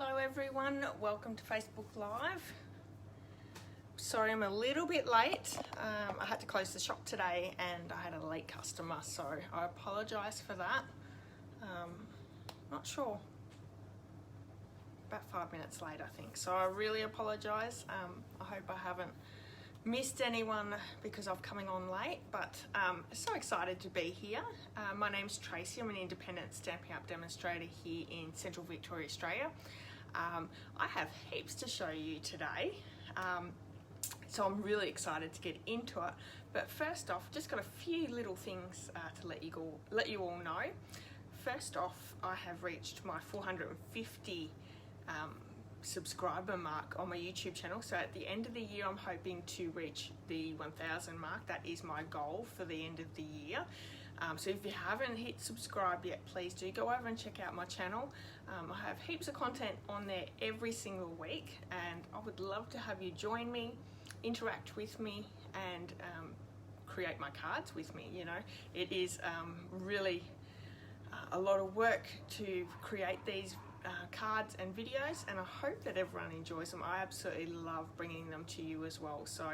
Hello everyone, welcome to Facebook Live. Sorry I'm a little bit late. I had to close the shop today and I had a late customer, so I apologise for that. Not sure, about 5 minutes late I think, so I really apologise. I hope I haven't missed anyone because of coming on late, but so excited to be here. My name's Tracy. I'm an independent Stampin' Up demonstrator here in Central Victoria, Australia. I have heaps to show you today, so I'm really excited to get into it. But first off, just got a few little things to let you all know. First off, I have reached my 450 subscriber mark on my YouTube channel. So at the end of the year, I'm hoping to reach the 1,000 mark. That is my goal for the end of the year. So if you haven't hit subscribe yet, please do go over and check out my channel. I have heaps of content on there every single week, and I would love to have you join me, interact with me, and create my cards with me. You know, it is really a lot of work to create these cards and videos, and I hope that everyone enjoys them. I absolutely love bringing them to you as well. So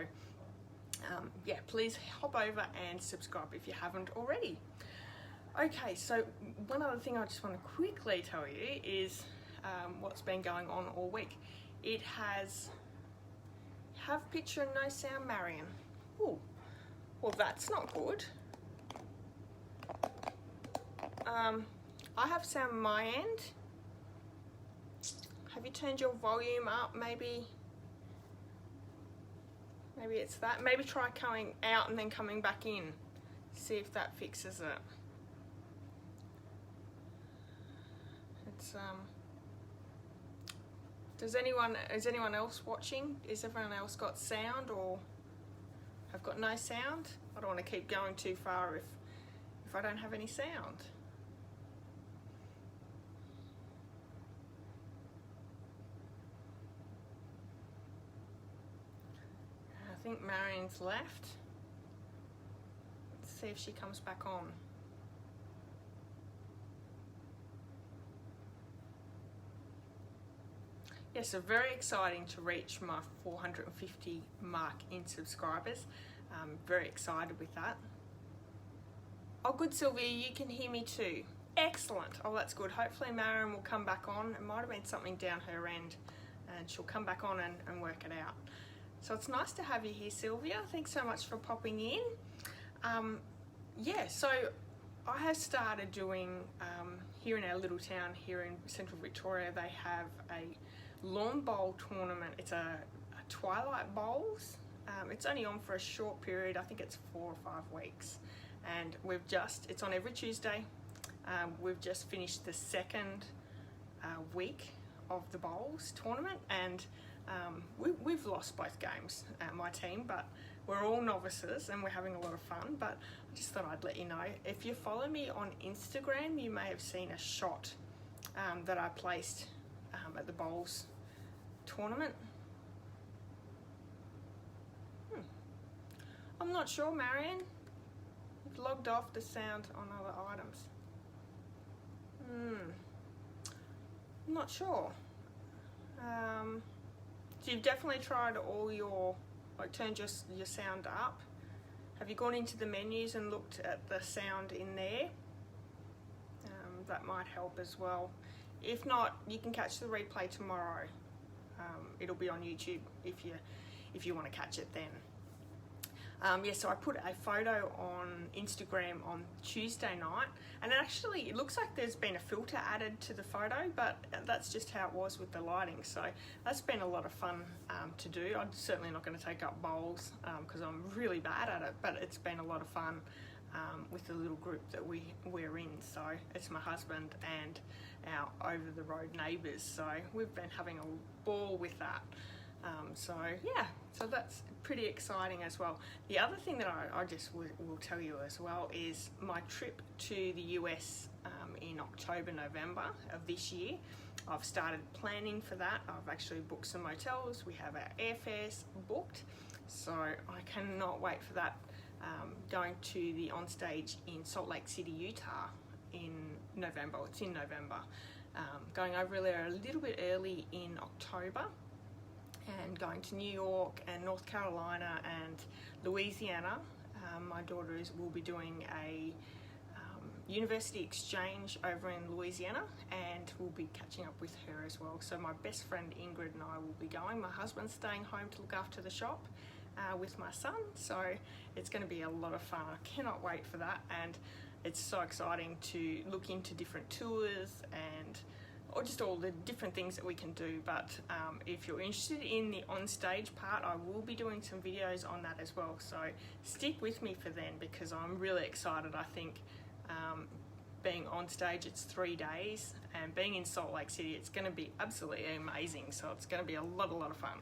yeah, please hop over and subscribe if you haven't already. Okay, so one other thing I just want to quickly tell you is what's been going on all week. It has have picture and no sound, Marion. Oh, well that's not good. I have sound on my end. Have you turned your volume up? Maybe it's that. Maybe try coming out and then coming back in. See if that fixes it. It's is anyone else watching? Is everyone else got sound or have got no sound? I don't want to keep going too far if I don't have any sound. I think Marion's left. Let's see if she comes back on. Yeah, so very exciting to reach my 450 mark in subscribers. Very excited with that. Oh good, Sylvia, you can hear me too. Excellent. Oh, that's good. Hopefully Marion will come back on. It might have been something down her end and she'll come back on and work it out. So it's nice to have you here, Sylvia. Thanks so much for popping in. Yeah, so I have started doing, here in our little town here in Central Victoria, they have a lawn bowl tournament. It's a twilight bowls. It's only on for a short period. I think it's 4 or 5 weeks. And it's on every Tuesday. We've just finished the second week of the bowls tournament, and we've lost both games, my team, but we're all novices and we're having a lot of fun. But I just thought I'd let you know. If you follow me on Instagram, you may have seen a shot that I placed at the bowls tournament. I'm not sure, Marion. You've logged off the sound on other items. I'm not sure. So you've definitely tried all turned your sound up. Have you gone into the menus and looked at the sound in there? That might help as well. If not, you can catch the replay tomorrow. It'll be on YouTube if you want to catch it then. Yeah, so I put a photo on Instagram on Tuesday night, and it looks like there's been a filter added to the photo, but that's just how it was with the lighting. So that's been a lot of fun to do. I'm certainly not going to take up bowls because I'm really bad at it, but it's been a lot of fun with the little group that we're in. So it's my husband and our over the road neighbours. So we've been having a ball with that. So yeah, so that's pretty exciting as well. The other thing that I just will tell you as well is my trip to the US in October, November of this year. I've started planning for that. I've actually booked some motels. We have our airfares booked. So I cannot wait for that. Going to the onstage in Salt Lake City, Utah in November. It's in November. going over there a little bit early in October and going to New York and North Carolina and Louisiana. My daughter will be doing a university exchange over in Louisiana, and we'll be catching up with her as well. So my best friend Ingrid and I will be going. My husband's staying home to look after the shop with my son, so it's going to be a lot of fun. I cannot wait for that, and it's so exciting to look into different tours and or just all the different things that we can do. But if you're interested in the on-stage part, I will be doing some videos on that as well, so stick with me for then, because I'm really excited. I think being on stage, it's 3 days, and being in Salt Lake City, it's going to be absolutely amazing. So it's going to be a lot of fun.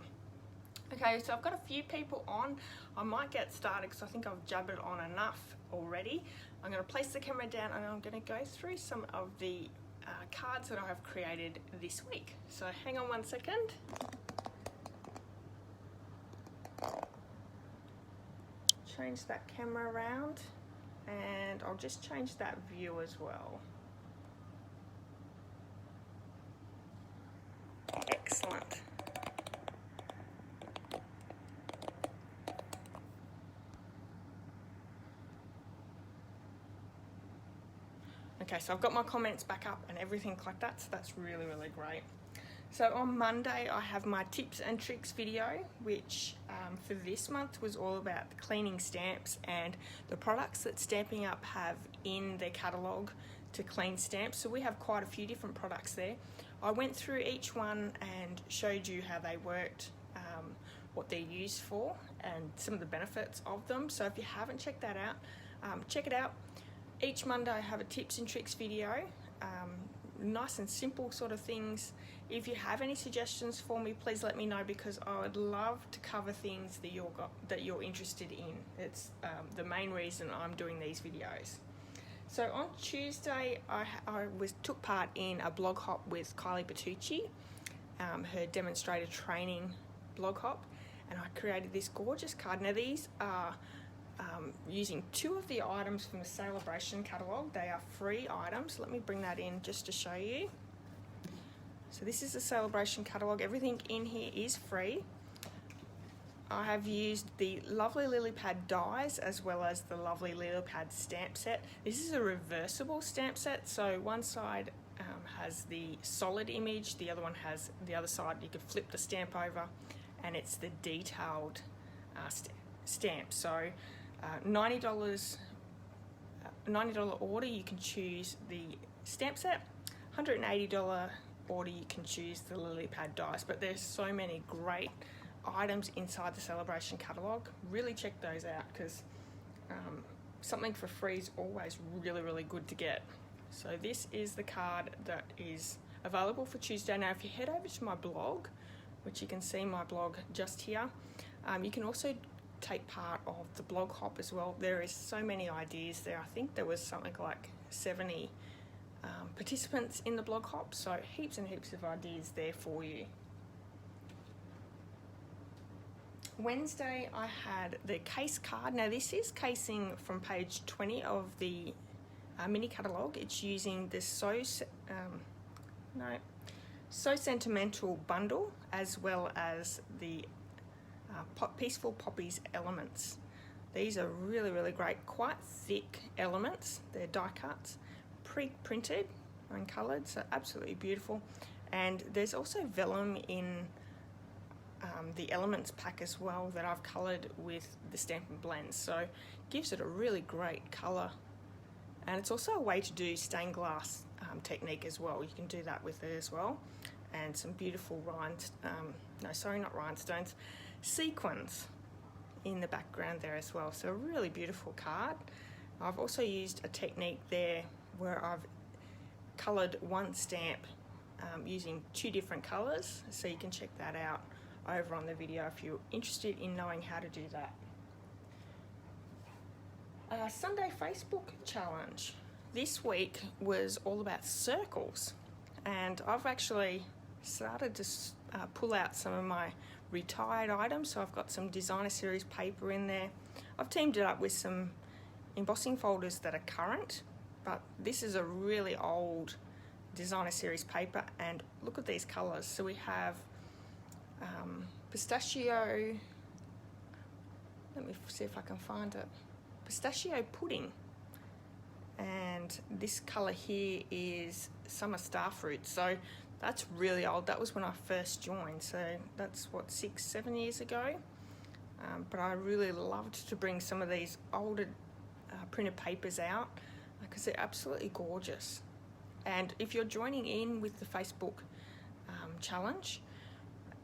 Okay, so I've got a few people on. I might get started because I think I've jabbered on enough already. I'm going to place the camera down and I'm going to go through some of the cards that I have created this week. So hang on 1 second. Change that camera around. And I'll just change that view as well. Excellent. Okay, so I've got my comments back up and everything like that, so that's really great. So on Monday, I have my tips and tricks video, which for this month was all about cleaning stamps and the products that Stampin' Up have in their catalogue to clean stamps. So we have quite a few different products there. I went through each one and showed you how they worked, what they're used for, and some of the benefits of them. So if you haven't checked that out, check it out. Each Monday I have a tips and tricks video, nice and simple sort of things. If you have any suggestions for me, please let me know, because I would love to cover things that you're interested in. It's the main reason I'm doing these videos. So on Tuesday, I took part in a blog hop with Kylie Bertucci, her demonstrator training blog hop, and I created this gorgeous card. Now these are using 2 of the items from the Celebration catalogue. They are free items. Let me bring that in just to show you. So this is the Celebration catalogue. Everything in here is free. I have used the lovely lily pad dies as well as the lovely lily pad stamp set. This is a reversible stamp set, so one side has the solid image, the other one has the other side. You can flip the stamp over, and it's the detailed stamp. So $90 order, you can choose the stamp set. $180 order, you can choose the lily pad dies. But there's so many great items inside the Celebration catalogue. Really check those out, because something for free is always really good to get. So this is the card that is available for Tuesday. Now if you head over to my blog, which you can see my blog just here, you can also take part of the blog hop as well. There is so many ideas there. I think there was something like 70 participants in the blog hop, so heaps and heaps of ideas there for you. Wednesday I had the case card. Now this is casing from page 20 of the mini catalogue. It's using the So Sentimental bundle, as well as the Peaceful Poppies elements. These are really great, quite thick elements. They're die cuts, pre-printed and coloured, so absolutely beautiful. And there's also vellum in the elements pack as well that I've coloured with the Stampin' Blends, so gives it a really great colour. And it's also a way to do stained glass technique as well. You can do that with it as well. And some beautiful rhinestones, sequins in the background there as well. So a really beautiful card. I've also used a technique there where I've coloured one stamp using 2 different colours, so you can check that out over on the video if you're interested in knowing how to do that. Sunday Facebook challenge this week was all about circles, and I've actually started to pull out some of my retired items. So I've got some designer series paper in there. I've teamed it up with some embossing folders that are current, but this is a really old designer series paper, and look at these colours. So we have pistachio, let me see if I can find it, pistachio pudding, and this colour here is summer starfruit. So that's really old. That was when I first joined, so that's what, 6-7 years ago. But I really loved to bring some of these older printed papers out because they're absolutely gorgeous. And if you're joining in with the Facebook challenge,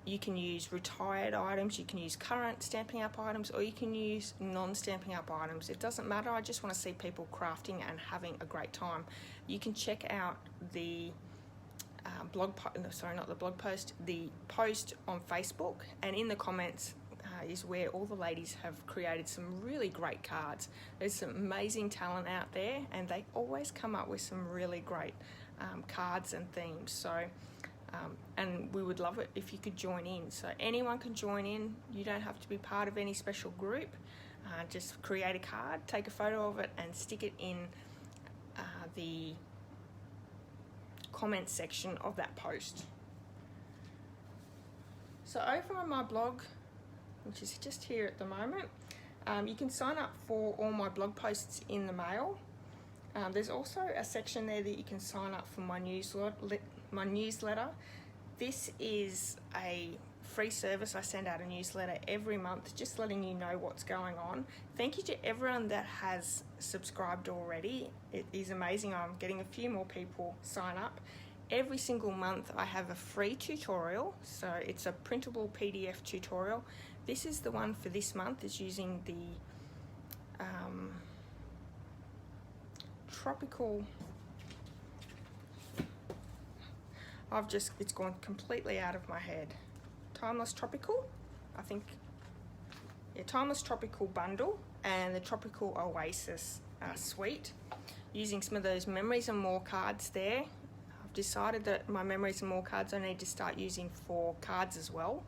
you can use retired items, you can use current Stampin' Up items, or you can use non-Stampin' Up items. It doesn't matter. I just want to see people crafting and having a great time. You can check out the the post on Facebook, and in the comments is where all the ladies have created some really great cards. There's some amazing talent out there, and they always come up with some really great cards and themes. So and we would love it if you could join in. So anyone can join in. You don't have to be part of any special group. Just create a card, take a photo of it, and stick it in the comment section of that post. So over on my blog, which is just here at the moment, you can sign up for all my blog posts in the mail. There's also a section there that you can sign up for my newsletter. This is a free service. I send out a newsletter every month, just letting you know what's going on. Thank you to everyone that has subscribed already. It is amazing. I'm getting a few more people sign up. Every single month I have a free tutorial, so it's a printable PDF tutorial. This is the one for this month. It's using the tropical, it's gone completely out of my head. Timeless Tropical, I think, yeah, Timeless Tropical Bundle and the Tropical Oasis Suite. Using some of those Memories and More cards there. I've decided that my Memories and More cards I need to start using for cards as well.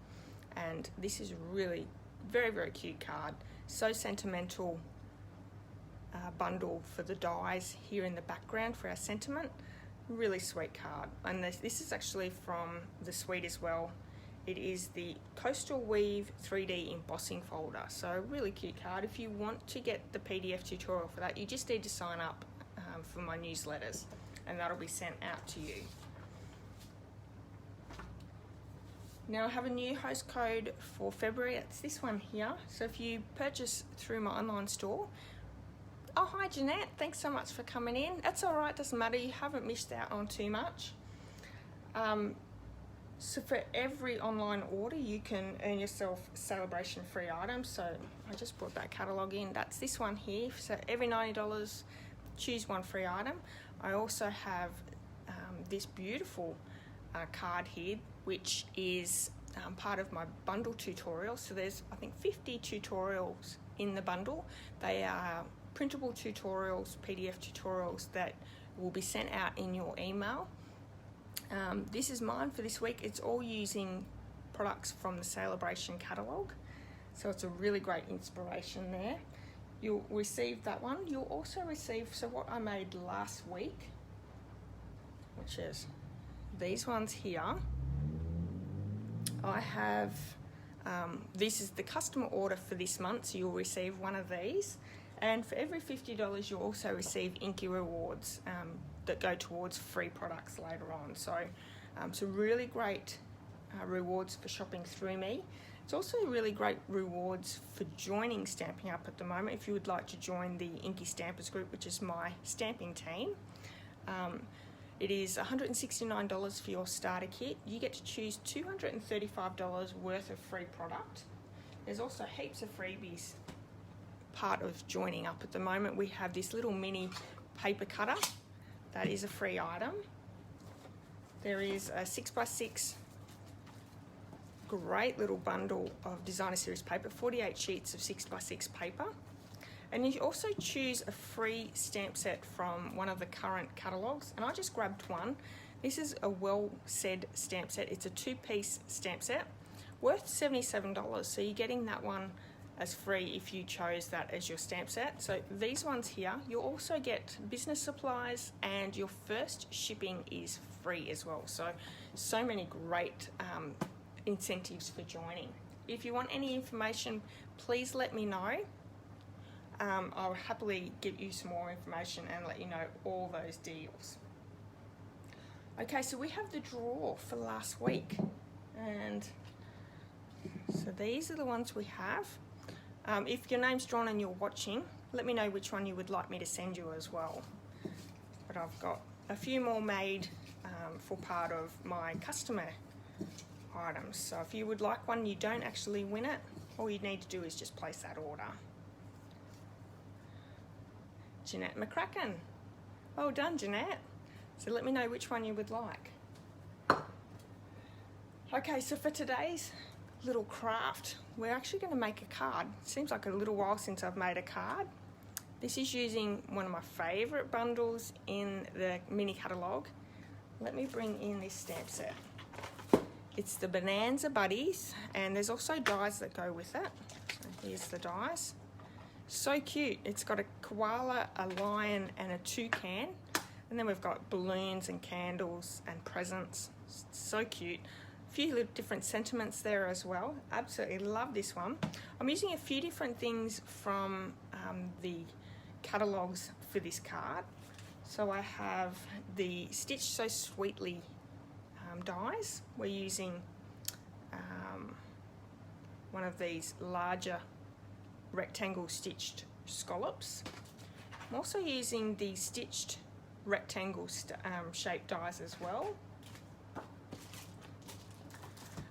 And this is really very, very cute card. So sentimental bundle for the dies here in the background for our sentiment. Really sweet card. And this is actually from the suite as well. It is the Coastal Weave 3D embossing folder. So a really cute card. If you want to get the PDF tutorial for that, you just need to sign up for my newsletters, and that'll be sent out to you. Now I have a new host code for February. It's this one here. So if you purchase through my online store, oh, hi Jeanette, thanks so much for coming in. That's all right, doesn't matter, you haven't missed out on too much. So for every online order, you can earn yourself celebration free items. So I just brought that catalogue in. That's this one here. So every $90, choose one free item. I also have this beautiful card here, which is part of my bundle tutorial. So there's, I think, 50 tutorials in the bundle. They are printable tutorials, PDF tutorials that will be sent out in your email. This is mine for this week. It's all using products from the Celebration catalogue. So it's a really great inspiration there. You'll receive that one. You'll also receive, so what I made last week, which is these ones here. I have, this is the customer order for this month, so you'll receive one of these. And for every $50, you'll also receive Inky rewards that go towards free products later on. So some really great rewards for shopping through me. It's also really great rewards for joining Stampin' Up at the moment. If you would like to join the Inky Stampers group, which is my stamping team, it is $169 for your starter kit. You get to choose $235 worth of free product. There's also heaps of freebies part of joining up at the moment. We have this little mini paper cutter. That is a free item. There is a 6x6 great little bundle of designer series paper, 48 sheets of 6x6 paper. And you also choose a free stamp set from one of the current catalogues, and I just grabbed one. This is a Well Said stamp set. It's a 2-piece stamp set worth $77, so you're getting that one as free if you chose that as your stamp set. So these ones here, you'll also get business supplies, and your first shipping is free as well. So many great incentives for joining. If you want any information, please let me know. I'll happily give you some more information and let you know all those deals. Okay, so we have the draw for last week, and so these are the ones we have. If your name's drawn and you're watching, let me know which one you would like me to send you as well. But I've got a few more made for part of my customer items. So if you would like one, you don't actually win it. All you need to do is just place that order. Jeanette McCracken. Well done, Jeanette. So let me know which one you would like. Okay, so for today's little craft, we're actually going to make a card. Seems like a little while since I've made a card. This is using one of my favourite bundles in the mini catalogue. Let me bring in this stamp set. It's the Bonanza Buddies, and there's also dies that go with it. So here's the dies. So cute. It's got a koala, a lion, and a toucan. And then we've got balloons and candles and presents. So cute. A few little different sentiments there as well. Absolutely love this one. I'm using a few different things from the catalogues for this card. So I have the Stitch So Sweetly dies. We're using one of these larger rectangle stitched scallops. I'm also using the stitched rectangle shaped dies as well.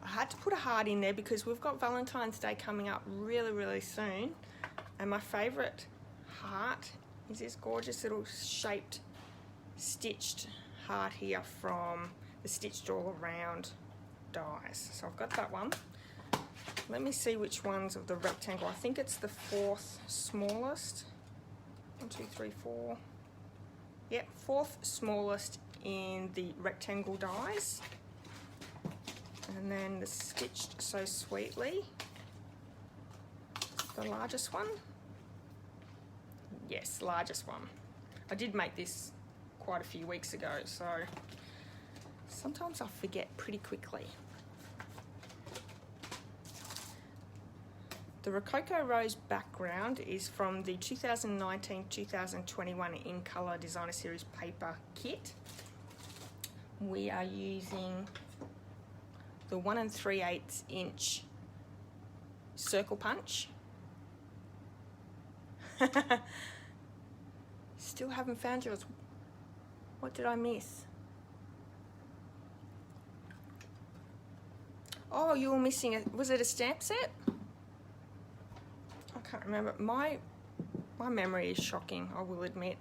I had to put a heart in there because we've got Valentine's Day coming up really soon, and my favourite heart is this gorgeous little shaped stitched heart here from the Stitched All Around dies. So I've got that one. Let me see which ones of the rectangle. I think it's the fourth smallest. 1, 2, 3, 4. Yep, fourth smallest in the rectangle dies. And then the Stitched So Sweetly, the largest one. Yes, largest one. I did make this quite a few weeks ago, so sometimes I forget pretty quickly. The Rococco Rose background is from the 2019-2021 In Color Designer Series paper kit. We are using the 1 3/8 inch circle punch. Still haven't found yours. What did I miss? Oh, you were missing it. Was it a stamp set? I can't remember. My memory is shocking, I will admit.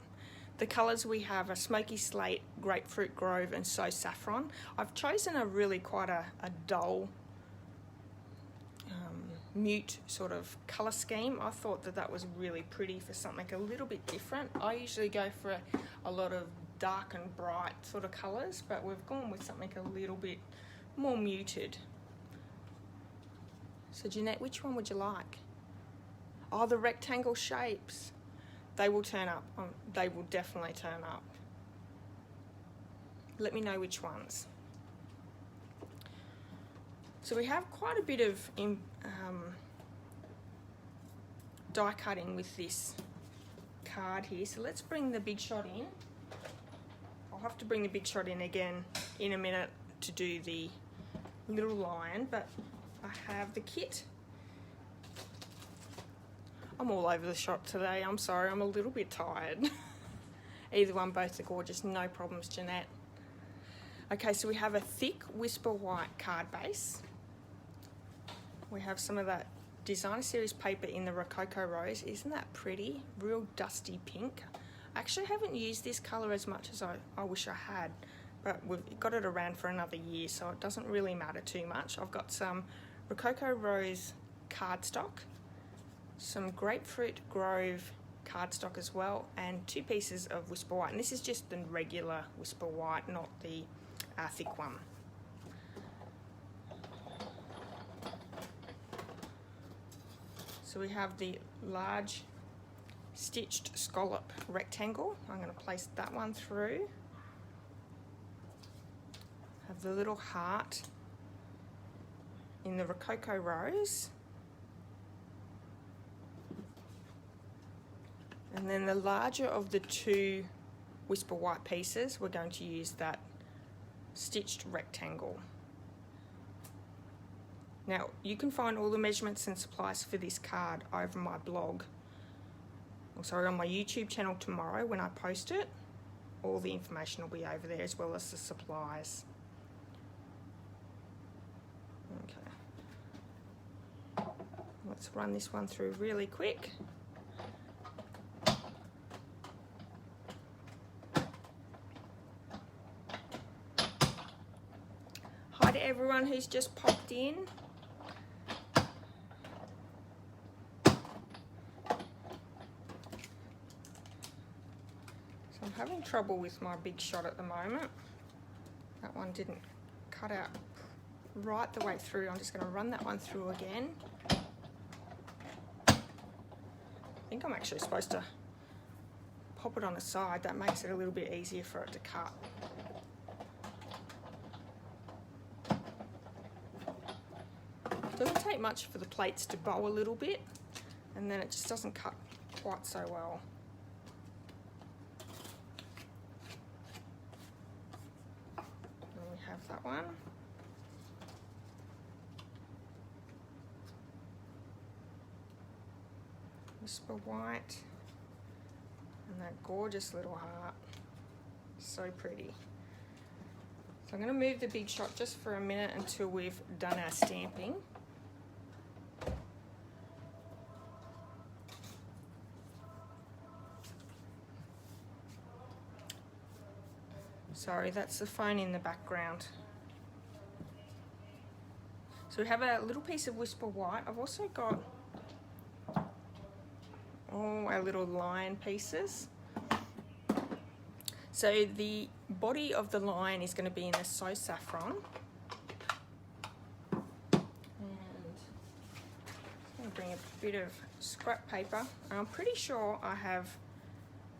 The colours we have are Smoky Slate, Grapefruit Grove, and So Saffron. I've chosen a really quite a dull, mute sort of colour scheme. I thought that was really pretty for something a little bit different. I usually go for a lot of dark and bright sort of colours, but we've gone with something a little bit more muted. So Jeanette, which one would you like? Oh, the rectangle shapes. They will turn up. They will definitely turn up. Let me know which ones. So we have quite a bit of die cutting with this card here. So let's bring the big shot in. I'll have to bring the big shot in again in a minute to do the little lion, but I have the kit. I'm all over the shop today. I'm sorry, I'm a little bit tired. Either one, both are gorgeous. No problems, Jeanette. Okay, so we have a thick Whipser White card base. We have some of that Designer Series paper in the Rococco Rose. Isn't that pretty? Real dusty pink. I actually haven't used this colour as much as I wish I had, but we've got it around for another year, so it doesn't really matter too much. I've got some Rococco Rose cardstock, some Grapefruit Grove cardstock as well, and 2 pieces of Whipser White. And this is just the regular Whipser White, not the thick one. So we have the large stitched scallop rectangle. I'm going to place that one through. Have the little heart in the Rococco Rose. And then the larger of the two Whipser White pieces, we're going to use that stitched rectangle. Now, you can find all the measurements and supplies for this card over my blog. I'm sorry, on my YouTube channel tomorrow when I post it. All the information will be over there as well as the supplies. Okay. Let's run this one through really quick. Hi to everyone who's just popped in. So I'm having trouble with my big shot at the moment. That one didn't cut out right the way through. I'm just going to run that one through again. I think I'm actually supposed to pop it on the side. That makes it a little bit easier for it to cut. Doesn't take much for the plates to bow a little bit, and then it just doesn't cut quite so well. And we have that one. Whipser White, and that gorgeous little heart. So pretty. So I'm going to move the big shot just for a minute until we've done our stamping. Sorry, that's the phone in the background. So we have a little piece of Whipser White. I've also got all our little lion pieces. So the body of the lion is going to be in the So Saffron. And I'm going to bring a bit of scrap paper. I'm pretty sure I have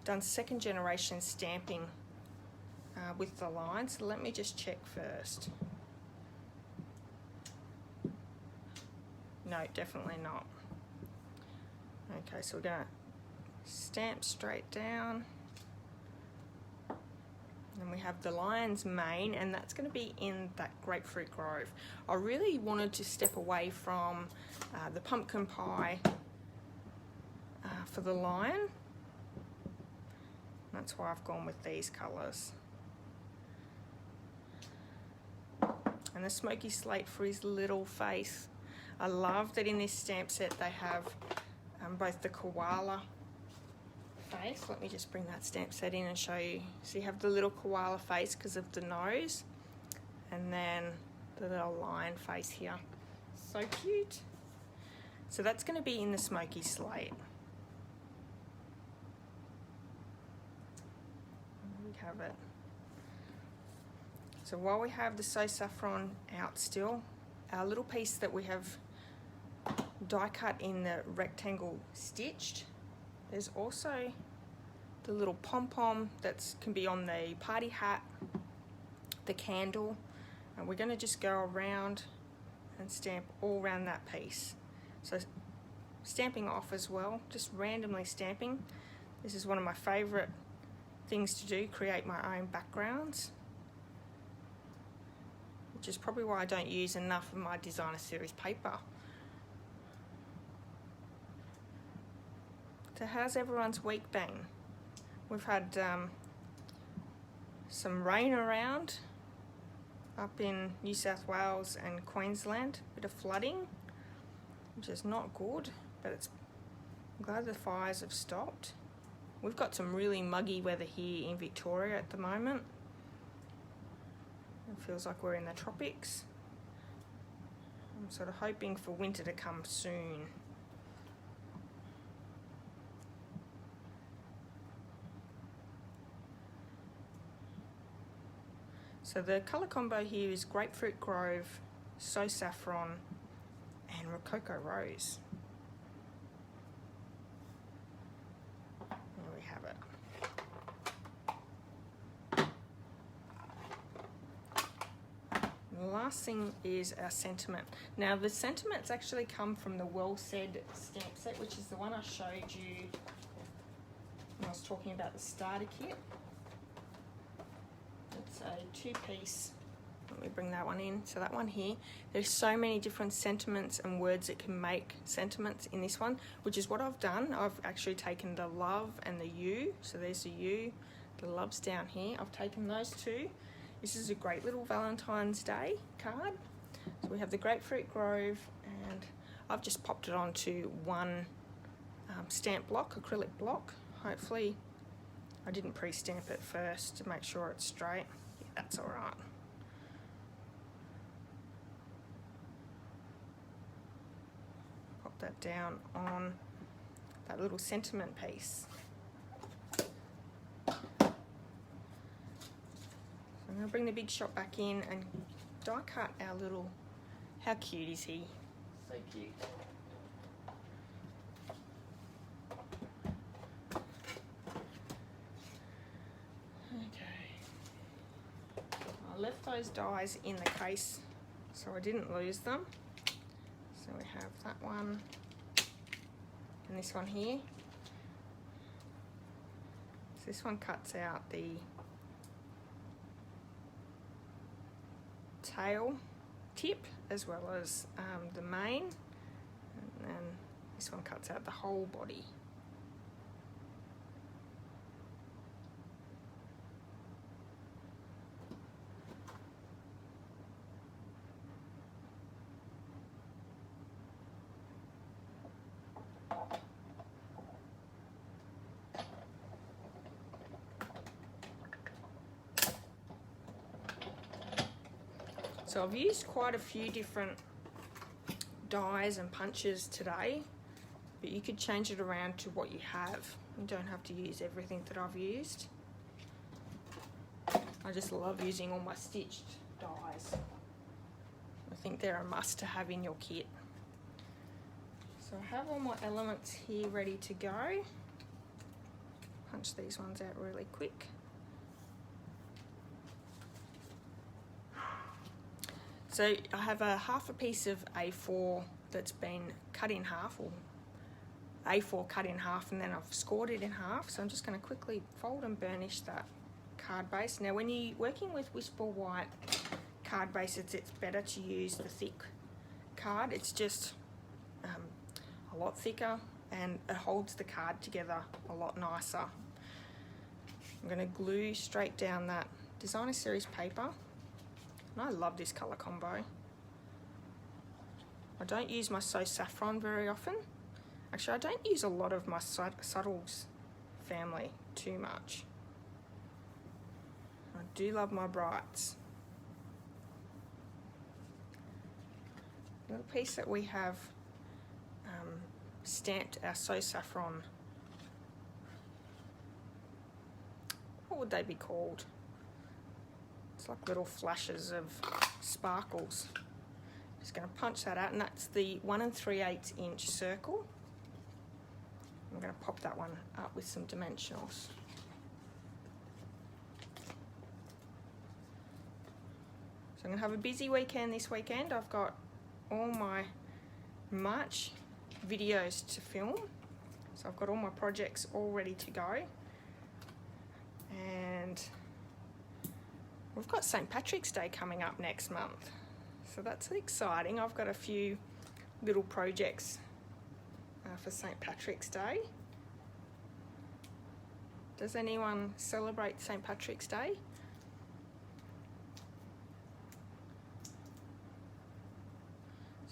done second generation stamping with the lines. So let me just check first. No, definitely not. Okay, so we're going to stamp straight down. And we have the lion's mane, and that's going to be in that Grapefruit Grove. I really wanted to step away from the pumpkin pie for the lion. That's why I've gone with these colours. And the smoky slate for his little face. I love that in this stamp set they have both the koala face. Let me just bring that stamp set in and show you. So you have the little koala face because of the nose, and then the little lion face here. So cute. So that's going to be in the smoky slate. We have it. So while we have the So Saffron out still, our little piece that we have die cut in the rectangle stitched, there's also the little pom-pom that can be on the party hat, the candle, and we're going to just go around and stamp all around that piece. So stamping off as well, just randomly stamping. This is one of my favourite things to do, create my own backgrounds, which is probably why I don't use enough of my designer series paper. So how's everyone's week been? We've had some rain around up in New South Wales and Queensland, a bit of flooding, which is not good, but I'm glad the fires have stopped. We've got some really muggy weather here in Victoria at the moment. It feels like we're in the tropics. I'm sort of hoping for winter to come soon. So the colour combo here is Grapefruit Grove, So Saffron, and Rococco Rose. And the last thing is our sentiment. Now the sentiments actually come from the Well Said stamp set, which is the one I showed you when I was talking about the starter kit. It's a 2-piece. Let me bring that one in. So that one here, there's so many different sentiments and words that can make sentiments in this one, which is what I've done. I've actually taken the love and the you. So there's the you, the love's down here. I've taken those two. This is a great little Valentine's Day card. So we have the Grapefruit Grove, and I've just popped it onto one stamp block, acrylic block. Hopefully I didn't pre-stamp it first to make sure it's straight. Yeah, that's all right. Pop that down on that little sentiment piece. I'm going to bring the Big Shot back in and die cut our little, how cute is he? So cute. Okay. I left those dies in the case so I didn't lose them. So we have that one and this one here. So this one cuts out the tail tip as well as the mane, and then this one cuts out the whole body. So I've used quite a few different dies and punches today, but you could change it around to what you have. You don't have to use everything that I've used. I just love using all my stitched dies. I think they're a must to have in your kit. So I have all my elements here ready to go. Punch these ones out really quick. So I have a half a piece of A4 that's been cut in half, or A4 cut in half, and then I've scored it in half. So I'm just going to quickly fold and burnish that card base. Now when you're working with Whipser White card bases, it's better to use the thick card. It's just a lot thicker and it holds the card together a lot nicer. I'm going to glue straight down that Designer Series paper. And I love this colour combo. I don't use my So Saffron very often. Actually, I don't use a lot of my Subtles family too much. I do love my Brights. The little piece that we have stamped our So Saffron. What would they be called? It's like little flashes of sparkles. Just going to punch that out, and that's the 1 3/8 inch circle. I'm going to pop that one up with some dimensionals. So I'm going to have a busy weekend this weekend. I've got all my March videos to film. So I've got all my projects all ready to go. And we've got St. Patrick's Day coming up next month. So that's exciting. I've got a few little projects for St. Patrick's Day. Does anyone celebrate St. Patrick's Day?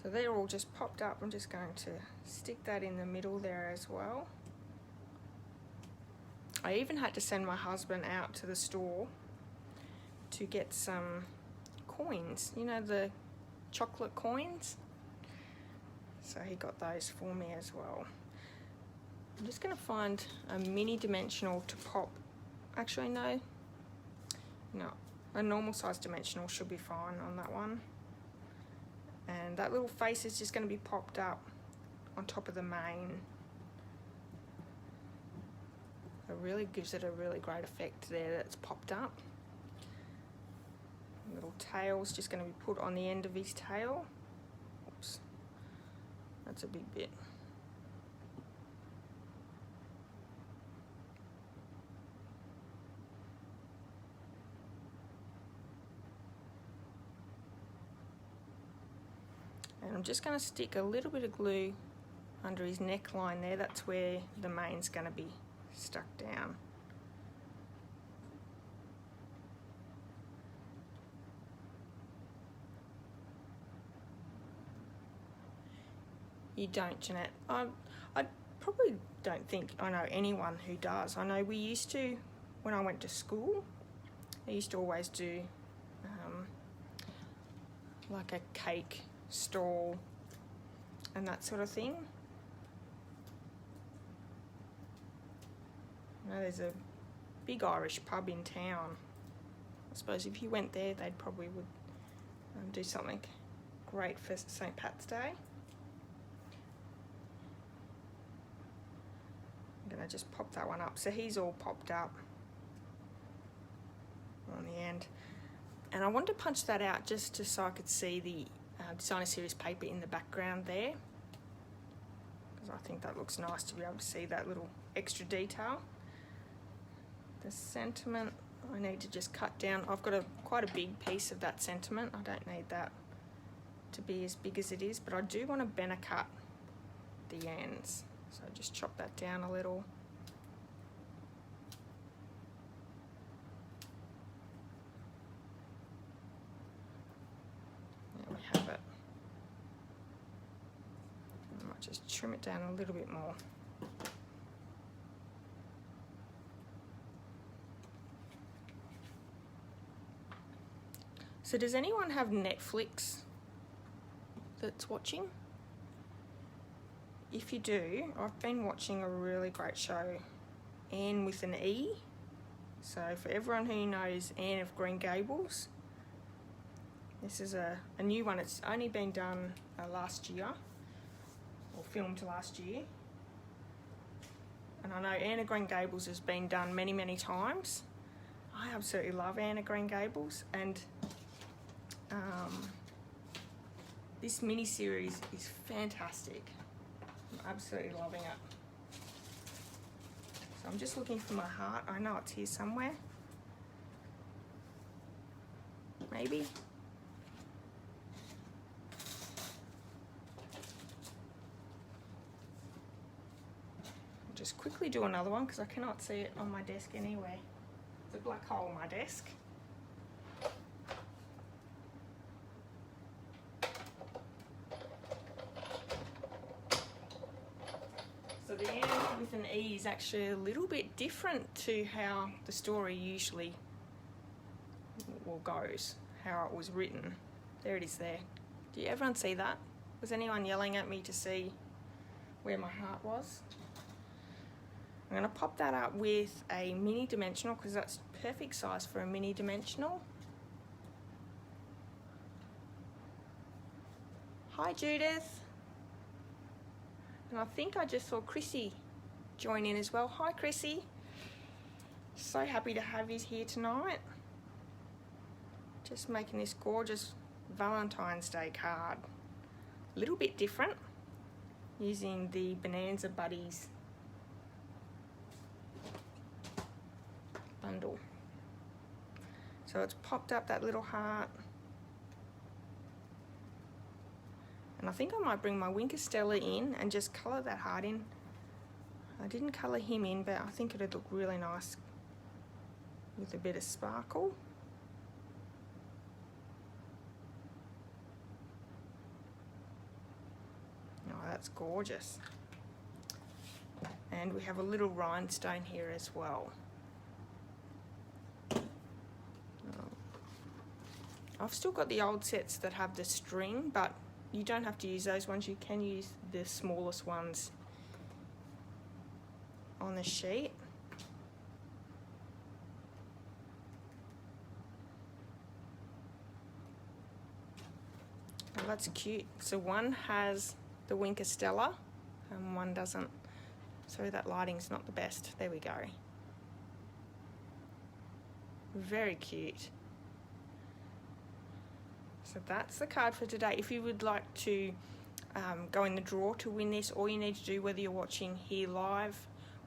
So they're all just popped up. I'm just going to stick that in the middle there as well. I even had to send my husband out to the store to get some coins, you know, the chocolate coins. So he got those for me as well. I'm just going to find a mini dimensional to pop. Actually, no, a normal size dimensional should be fine on that one. And that little face is just going to be popped up on top of the mane. It really gives it a really great effect there that it's popped up. A little tail's just going to be put on the end of his tail. Oops, that's a big bit. And I'm just going to stick a little bit of glue under his neckline there. That's where the mane's going to be stuck down. You don't, Jeanette. I probably don't think I know anyone who does. I know we used to, when I went to school, I used to always do like a cake stall and that sort of thing. I know there's a big Irish pub in town. I suppose if you went there, they'd probably would do something great for St. Pat's Day. I'm gonna just pop that one up. So he's all popped up on the end. And I wanted to punch that out just so I could see the designer series paper in the background there, because I think that looks nice to be able to see that little extra detail. The sentiment I need to just cut down. I've got quite a big piece of that sentiment. I don't need that to be as big as it is, but I do want to bend cut the ends. So just chop that down a little. There we have it. I might just trim it down a little bit more. So does anyone have Netflix that's watching? If you do, I've been watching a really great show, Anne with an E. So for everyone who knows Anne of Green Gables, this is a new one. It's only been done last year, or filmed last year. And I know Anne of Green Gables has been done many, many times. I absolutely love Anne of Green Gables, and this mini-series is fantastic. I'm absolutely loving it. So I'm just looking for my heart. I know it's here somewhere. Maybe. I'll just quickly do another one because I cannot see it on my desk anywhere. There's a black hole on my desk. So the end with an E is actually a little bit different to how the story usually goes, how it was written. There it is there. Do you everyone see that? Was anyone yelling at me to see where my heart was? I'm going to pop that up with a mini dimensional because that's perfect size for a mini dimensional. Hi Judith. And I think I just saw Chrissy join in as well. Hi Chrissy. So happy to have you here tonight. Just making this gorgeous Valentine's Day card. A little bit different, using the Bonanza Buddies bundle. So it's popped up that little heart. And I think I might bring my Winker Stella in and just colour that heart in. I didn't colour him in, but I think it'd look really nice with a bit of sparkle. Oh, that's gorgeous. And we have a little rhinestone here as well. I've still got the old sets that have the string, but you don't have to use those ones. You can use the smallest ones on the sheet. Oh, that's cute. So one has the Winker Stella and one doesn't. Sorry, that lighting's not the best. There we go. Very cute. So that's the card for today. If you would like to go in the draw to win this, all you need to do, whether you're watching here live,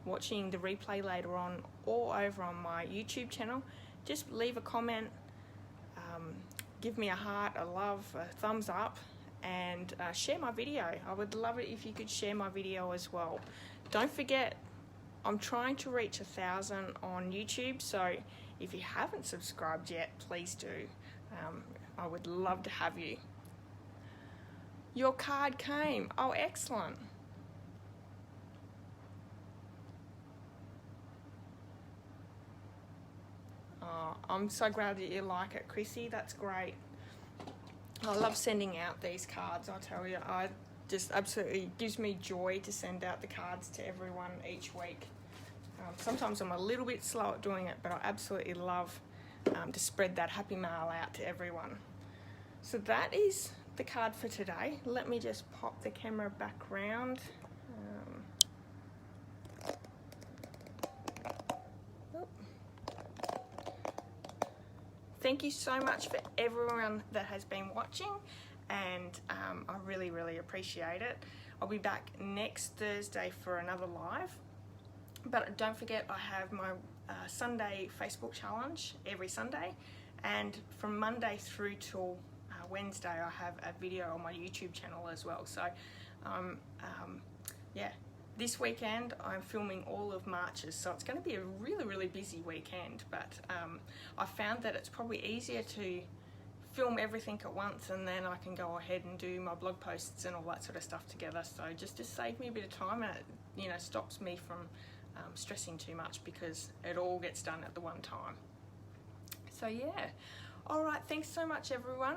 watching the replay later on, or over on my YouTube channel, just leave a comment, give me a heart, a love, a thumbs up, and share my video. I would love it if you could share my video as well. Don't forget, I'm trying to reach 1,000 on YouTube, so if you haven't subscribed yet, please do. I would love to have you. Your card came. Oh, excellent. Oh, I'm so glad that you like it, Chrissy. That's great. I love sending out these cards, I tell you. I just absolutely gives me joy to send out the cards to everyone each week. Sometimes I'm a little bit slow at doing it, but I absolutely love to spread that happy mail out to everyone. So that is the card for today. Let me just pop the camera back round. Thank you so much for everyone that has been watching, and I really, really appreciate it. I'll be back next Thursday for another live, but don't forget I have my Sunday Facebook challenge every Sunday, and from Monday through till Wednesday I have a video on my YouTube channel as well. So yeah, this weekend I'm filming all of March's, so it's going to be a really, really busy weekend, but I found that it's probably easier to film everything at once, and then I can go ahead and do my blog posts and all that sort of stuff together. So just to save me a bit of time, and it stops me from stressing too much, because it all gets done at the one time. So yeah, all right, thanks so much everyone.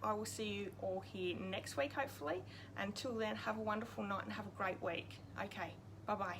I will see you all here next week hopefully. Until then, have a wonderful night and have a great week. Okay, bye bye.